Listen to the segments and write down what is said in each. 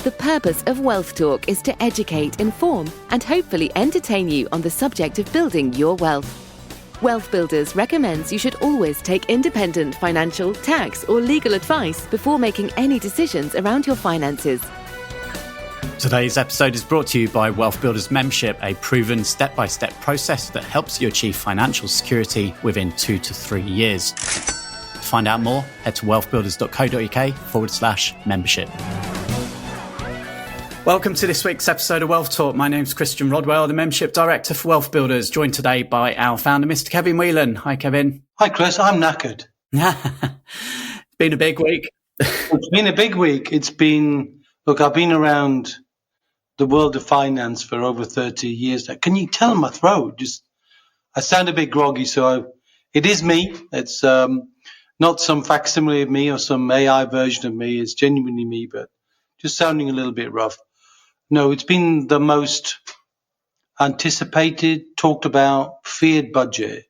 The purpose of Wealth Talk is to educate, inform, and hopefully entertain you on the subject of building your wealth. Wealth Builders recommends you should always take independent financial, tax, or legal advice before making any decisions around your finances. Today's episode is brought to you by Wealth Builders Membership, a proven step-by-step process that helps you achieve financial security within 2 to 3 years. To find out more, head to wealthbuilders.co.uk/membership. Welcome to this week's episode of Wealth Talk. My name's Christian Rodwell, the Membership Director for Wealth Builders, joined today by our founder, Mr. Kevin Whelan. Hi, Kevin. Hi, Chris. I'm knackered. It's been a big week. It's been a big week. I've been around the world of finance for over 30 years now. Can you tell my throat? I sound a bit groggy, so it is me. It's not some facsimile of me or some AI version of me. It's genuinely me, but just sounding a little bit rough. No, it's been the most anticipated, talked about, feared budget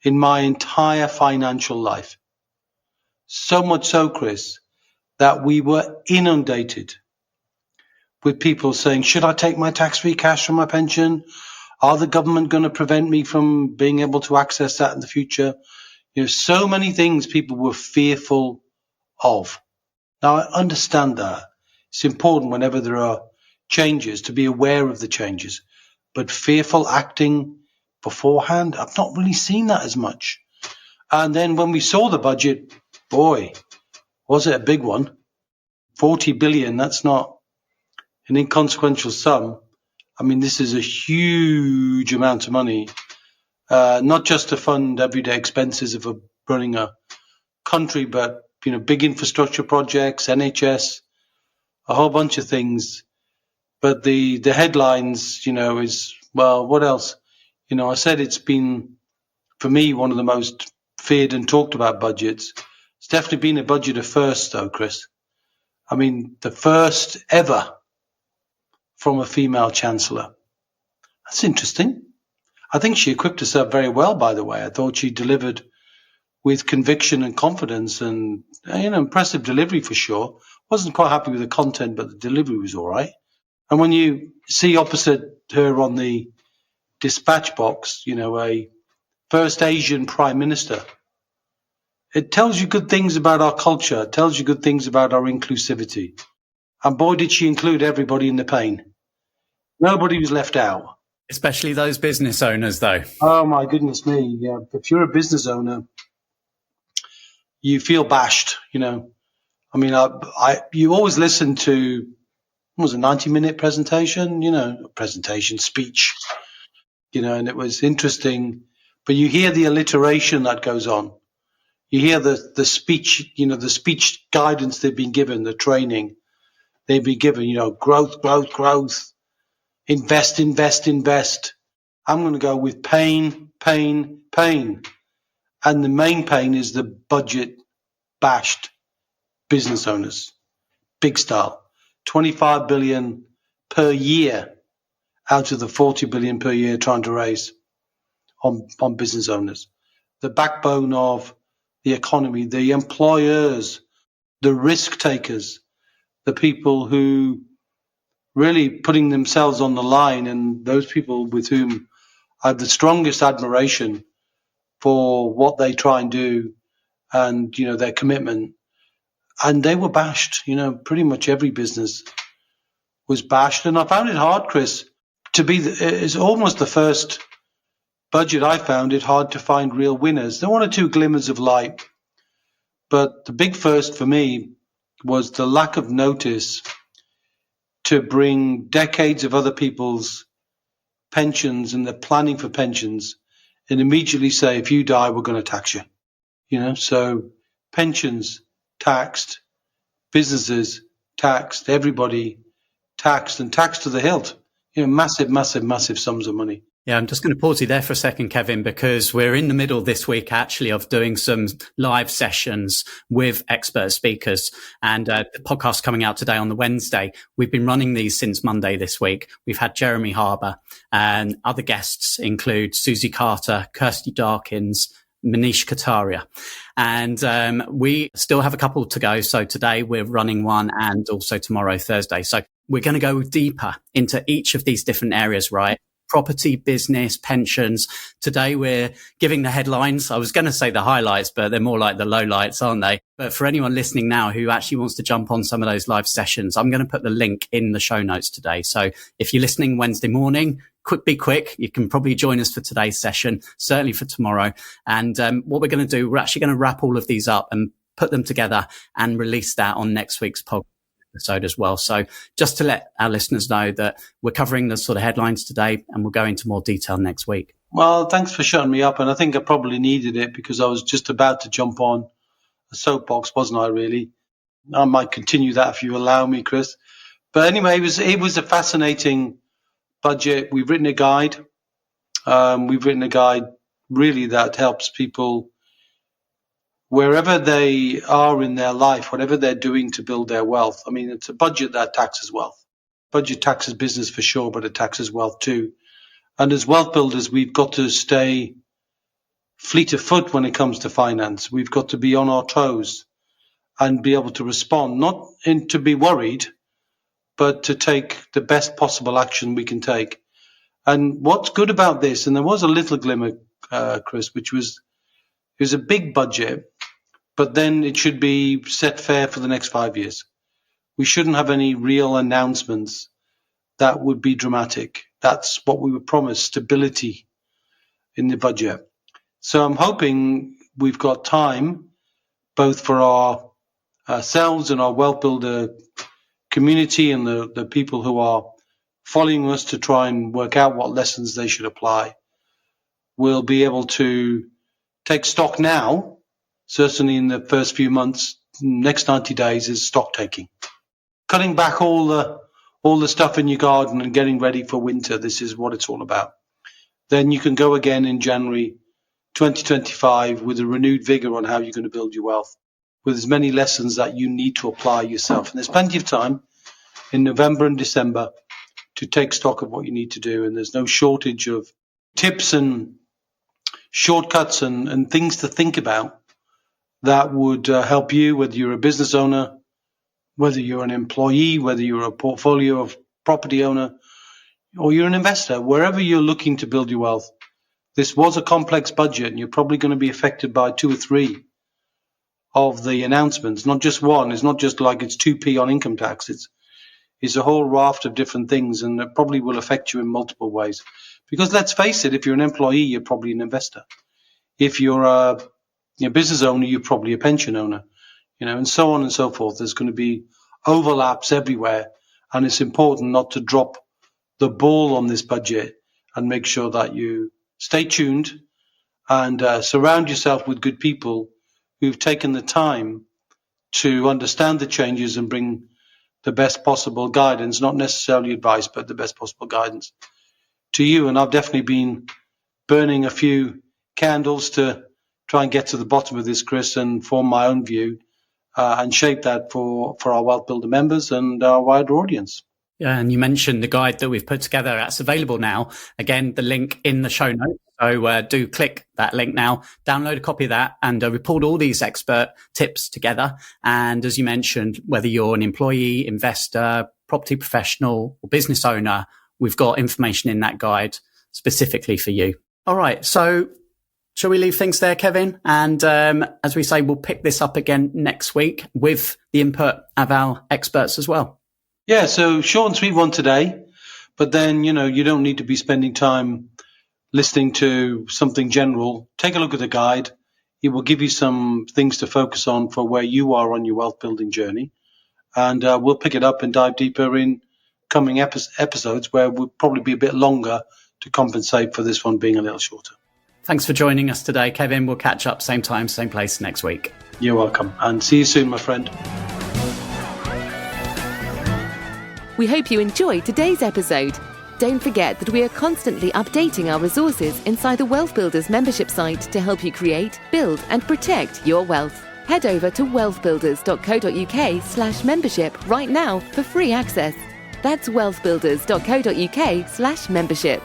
in my entire financial life. So much so, Chris, that we were inundated with people saying, should I take my tax-free cash from my pension? Are the government going to prevent me from being able to access that in the future? So many things people were fearful of. Now, I understand that. It's important whenever there are changes to be aware of the changes. But fearful acting beforehand, I've not really seen that as much. And then when we saw the budget, boy, was it a big one. 40 billion, that's not an inconsequential sum. I mean, this is a huge amount of money, not just to fund everyday expenses of running a country, but, big infrastructure projects, NHS, a whole bunch of things. But the headlines, is, well, what else? I said it's been, for me, one of the most feared and talked about budgets. It's definitely been a budget of firsts, though, Chris. I mean, the first ever from a female chancellor. That's interesting. I think she equipped herself very well, by the way. I thought she delivered with conviction and confidence and, impressive delivery for sure. Wasn't quite happy with the content, but the delivery was all right. And when you see opposite her on the dispatch box, a first Asian prime minister, it tells you good things about our culture. It tells you good things about our inclusivity. And boy, did she include everybody in the pain. Nobody was left out. Especially those business owners, though. Oh, my goodness me. Yeah. If you're a business owner, you feel bashed, I mean, you always listen to, what was a 90-minute presentation, speech, and it was interesting. But you hear the alliteration that goes on. You hear the speech, the speech guidance they've been given, the training they've been given, growth, growth, growth, invest, invest, invest. I'm going to go with pain, pain, pain. And the main pain is the budget bashed business owners. Big style. 25 billion per year out of the 40 billion per year trying to raise on business owners. The backbone of the economy, the employers, the risk takers, the people who really putting themselves on the line, and those people with whom I have the strongest admiration for what they try and do and, their commitment. And they were bashed, pretty much every business was bashed. And I found it hard, Chris, it's almost the first budget I found it hard to find real winners. There were one or two glimmers of light, but the big first for me was the lack of notice to bring decades of other people's pensions and the planning for pensions and immediately say, if you die, we're going to tax you. So pensions taxed, businesses taxed, everybody taxed, and taxed to the hilt. Massive, massive, massive sums of money. Yeah, I'm just going to pause you there for a second, Kevin, because we're in the middle this week, actually, of doing some live sessions with expert speakers, and the podcast coming out today on the Wednesday. We've been running these since Monday this week. We've had Jeremy Harbour, and other guests include Susie Carter, Kirsty Darkins, Manish Kataria. And we still have a couple to go. So today we're running one and also tomorrow, Thursday. So we're going to go deeper into each of these different areas, right? Property, business, pensions. Today we're giving the headlines. I was going to say the highlights, but they're more like the lowlights, aren't they? But for anyone listening now who actually wants to jump on some of those live sessions, I'm going to put the link in the show notes today. So if you're listening Wednesday morning, be quick. You can probably join us for today's session, certainly for tomorrow. And what we're going to do, we're actually going to wrap all of these up and put them together and release that on next week's podcast episode as well. So just to let our listeners know that we're covering the sort of headlines today and we'll go into more detail next week. Well, thanks for shutting me up. And I think I probably needed it because I was just about to jump on a soapbox, wasn't I, really? I might continue that if you allow me, Chris. But anyway, it was a fascinating budget. We've written a guide. Really that helps people wherever they are in their life, whatever they're doing to build their wealth. I mean, it's a budget that taxes wealth. Budget taxes business for sure, but it taxes wealth too. And as wealth builders, we've got to stay fleet of foot when it comes to finance. We've got to be on our toes and be able to respond, not to be worried, but to take the best possible action we can take. And what's good about this, and there was a little glimmer, Chris, which was, it was a big budget, but then it should be set fair for the next 5 years. We shouldn't have any real announcements that would be dramatic. That's what we were promised, stability in the budget. So I'm hoping we've got time, both for ourselves and our wealth builder community and the people who are following us to try and work out what lessons they should apply. We'll be able to take stock now, certainly in the first few months. Next 90 days is stock taking. Cutting back all the stuff in your garden and getting ready for winter. This is what it's all about. Then you can go again in January 2025 with a renewed vigor on how you're going to build your wealth, with as many lessons that you need to apply yourself. And there's plenty of time in November and December to take stock of what you need to do. And there's no shortage of tips and shortcuts and things to think about that would help you, whether you're a business owner, whether you're an employee, whether you're a portfolio of property owner, or you're an investor, wherever you're looking to build your wealth. This was a complex budget, and you're probably going to be affected by 2 or 3 of the announcements, not just one. It's not just like it's 2p on income tax. It's a whole raft of different things, and it probably will affect you in multiple ways. Because let's face it, if you're an employee, you're probably an investor. If you're a business owner, you're probably a pension owner, and so on and so forth. There's going to be overlaps everywhere, and it's important not to drop the ball on this budget and make sure that you stay tuned and surround yourself with good people who've taken the time to understand the changes and bring the best possible guidance, not necessarily advice, but the best possible guidance to you. And I've definitely been burning a few candles to try and get to the bottom of this, Chris, and form my own view and shape that for our Wealth Builder members and our wider audience. Yeah, and you mentioned the guide that we've put together. That's available now. Again, the link in the show notes. So do click that link now, download a copy of that, and we pulled all these expert tips together. And as you mentioned, whether you're an employee, investor, property professional, or business owner, we've got information in that guide specifically for you. All right. So shall we leave things there, Kevin? And as we say, we'll pick this up again next week with the input of our experts as well. Yeah, so short and sweet one today, but then, you don't need to be spending time listening to something general. Take a look at the guide. It will give you some things to focus on for where you are on your wealth building journey. And we'll pick it up and dive deeper in coming episodes where we'll probably be a bit longer to compensate for this one being a little shorter. Thanks for joining us today, Kevin. We'll catch up same time, same place next week. You're welcome. And see you soon, my friend. We hope you enjoyed today's episode. Don't forget that we are constantly updating our resources inside the Wealth Builders membership site to help you create, build and protect your wealth. Head over to wealthbuilders.co.uk/membership right now for free access. That's wealthbuilders.co.uk/membership.